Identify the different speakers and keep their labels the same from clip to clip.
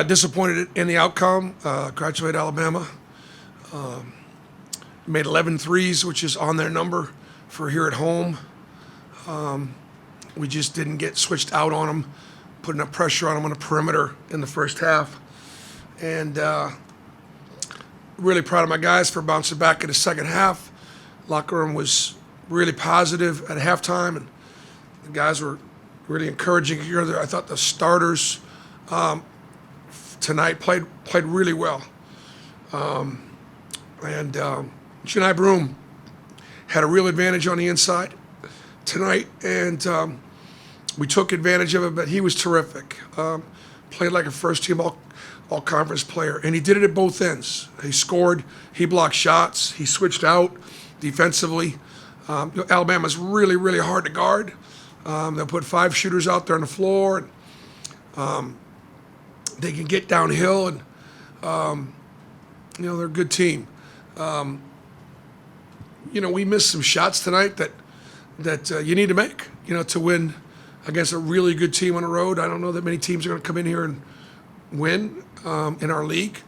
Speaker 1: Disappointed in the outcome. Congratulate Alabama. Made 11 threes, which is on their number for here at home. We just didn't get switched out on them, putting enough pressure on them on the perimeter in the first half. And really proud of my guys for bouncing back in the second half. Locker room was really positive at halftime, and the guys were really encouraging each other. I thought the starters tonight played really well. And Janai Broom had a real advantage on the inside tonight, and we took advantage of it, but he was terrific. Played like a first-team all-conference player, and he did it at both ends. He scored, he blocked shots, he switched out defensively. Alabama's really, really hard to guard. They'll put 5 shooters out there on the floor, and they can get downhill, and they're a good team. We missed some shots tonight that you need to make, to win against a really good team on the road. I don't know that many teams are going to come in here and win in our league.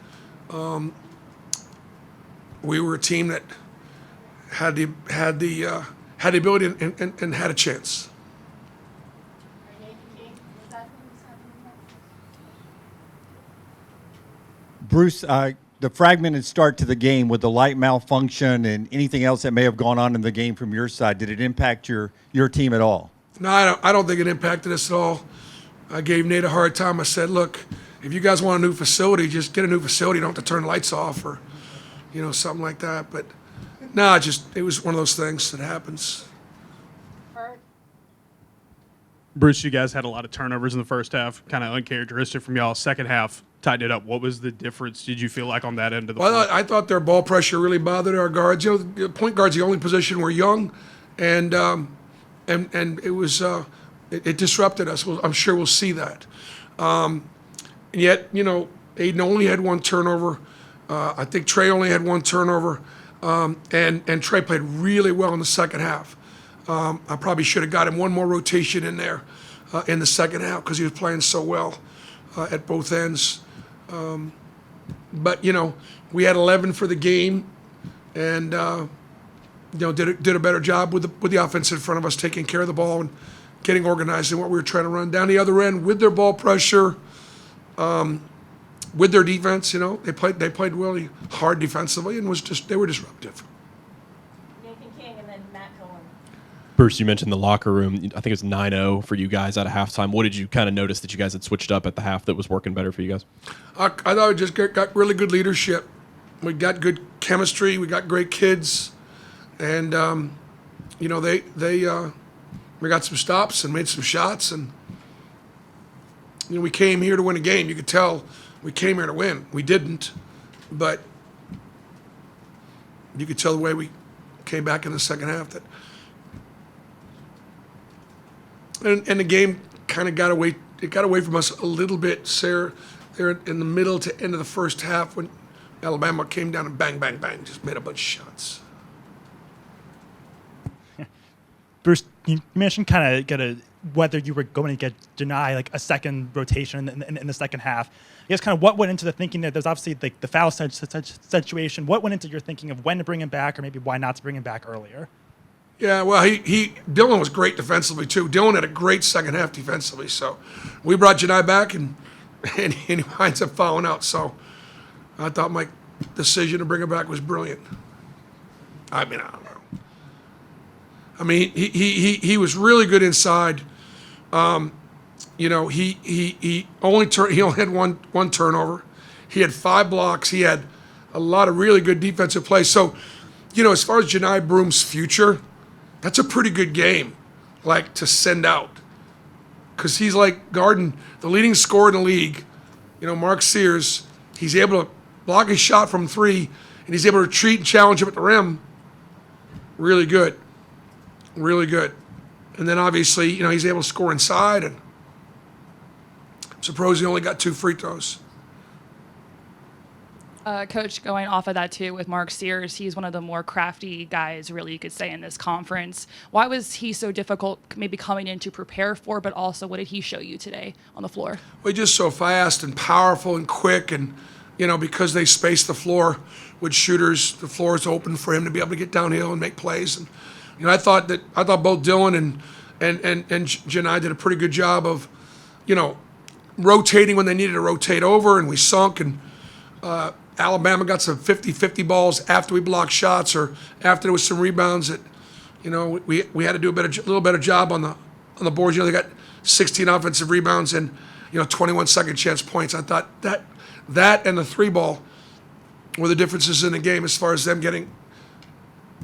Speaker 1: We were a team that had the ability and had a chance.
Speaker 2: Bruce, the fragmented start to the game with the light malfunction and anything else that may have gone on in the game from your side, did it impact your team at all?
Speaker 1: No, I don't think it impacted us at all. I gave Nate a hard time. I said, look, if you guys want a new facility, just get a new facility. You don't have to turn the lights off or, something like that. But no, it was one of those things that happens.
Speaker 3: Bruce, you guys had a lot of turnovers in the first half, kind of uncharacteristic from y'all. Second half, tightened it up. What was the difference, did you feel like, on that end of the floor?
Speaker 1: I thought their ball pressure really bothered our guards. The point guard's the only position we're young, and it was it disrupted us. I'm sure we'll see that. And yet, Aiden only had 1 turnover. I think Trey only had 1 turnover, and Trey played really well in the second half. I probably should have got him 1 more rotation in there in the second half because he was playing so well at both ends. But we had 11 for the game, and did a better job with the offense in front of us, taking care of the ball and getting organized in what we were trying to run. Down the other end with their ball pressure, with their defense, they played really hard defensively and they were disruptive.
Speaker 4: Bruce, you mentioned the locker room. I think it was 9-0 for you guys at a halftime. What did you kind of notice that you guys had switched up at the half that was working better for you gus?
Speaker 1: I thought we just got really good leadership. We got good chemistry. We got great kids, and we got some stops and made some shots, and we came here to win a game. You could tell we came here to win. We didn't, but you could tell the way we came back in the second half that. And the game kind of got away. It got away from us a little bit, Sarah. There in the middle to end of the first half when Alabama came down and bang, bang, bang, just made a bunch of shots.
Speaker 5: Bruce, you mentioned kind of whether you were going to deny like a second rotation in the second half. I guess kind of what went into the thinking that there's obviously like the foul situation. What went into your thinking of when to bring him back or maybe why not to bring him back earlier?
Speaker 1: Yeah, well, Dylan was great defensively too. Dylan had a great second half defensively, so we brought Janai back and he winds up fouling out. So I thought my decision to bring him back was brilliant. I don't know. I mean, he was really good inside. He only had one turnover. He had 5 blocks. He had a lot of really good defensive plays. So, as far as Janai Broom's future. That's a pretty good game, to send out. Because he's guarding the leading scorer in the league. Mark Sears, he's able to block his shot from 3, and he's able to retreat and challenge him at the rim. Really good. Really good. And then obviously, he's able to score inside, and I'm surprised he only got 2 free throws.
Speaker 6: Coach, going off of that too with Mark Sears, he's one of the more crafty guys, really, you could say, in this conference. Why was he so difficult maybe coming in to prepare for, but also what did he show you today on the floor?
Speaker 1: Well, he's just so fast and powerful and quick, and because they space the floor with shooters, the floor is open for him to be able to get downhill and make plays. And I thought both Dylan and Janai did a pretty good job of rotating when they needed to rotate over, and we sunk. And Alabama got some 50-50 balls after we blocked shots or after there was some rebounds that we had to do a little better job on the boards. They got 16 offensive rebounds and 21 second chance points. I thought that and the three ball were the differences in the game as far as them getting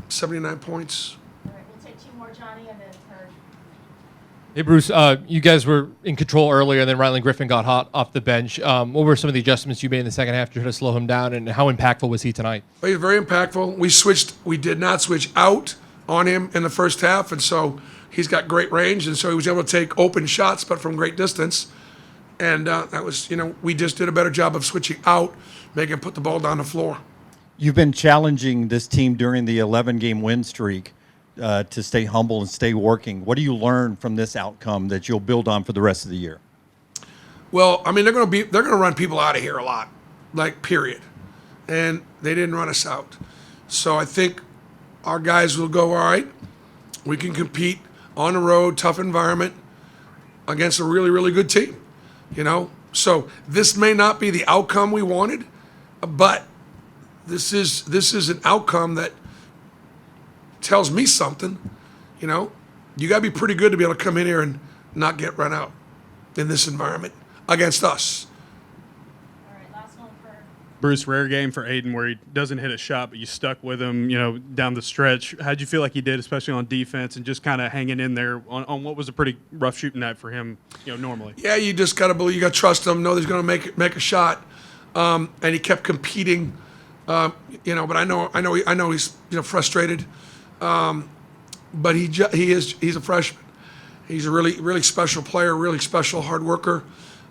Speaker 1: 79 points.
Speaker 7: All right, we'll take two more, Johnny, and then Herb.
Speaker 8: Hey, Bruce, you guys were in control earlier, and then Rylan Griffin got hot off the bench. What were some of the adjustments you made in the second half to try to slow him down, and how impactful was he tonight?
Speaker 1: Well, he was very impactful. We did not switch out on him in the first half, and so he's got great range, and so he was able to take open shots, but from great distance. And that was, we just did a better job of switching out, making him put the ball down the floor.
Speaker 2: You've been challenging this team during the 11-game win streak to stay humble and stay working. What do you learn from this outcome that you'll build on for the rest of the year?
Speaker 1: Well, I mean, they're going to run people out of here a lot, period. And they didn't run us out. So I think our guys will go, all right, we can compete on the road, tough environment against a really, really good team, So this may not be the outcome we wanted, but this is an outcome that tells me something. You got to be pretty good to be able to come in here and not get run out in this environment against us.
Speaker 7: All right, last one for
Speaker 3: Bruce, rare game for Aiden where he doesn't hit a shot, but you stuck with him, down the stretch. How'd you feel like he did, especially on defense, and just kind of hanging in there on what was a pretty rough shooting night for him, normally?
Speaker 1: Yeah, you just got to believe, you got to trust him, know that he's going to make a shot. And he kept competing, but I know he's frustrated. But he's a freshman. He's a really, really special player, really special hard worker.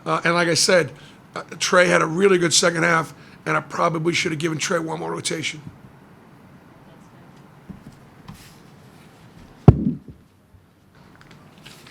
Speaker 1: And like I said, Trey had a really good second half, and I probably should have given Trey one more rotation.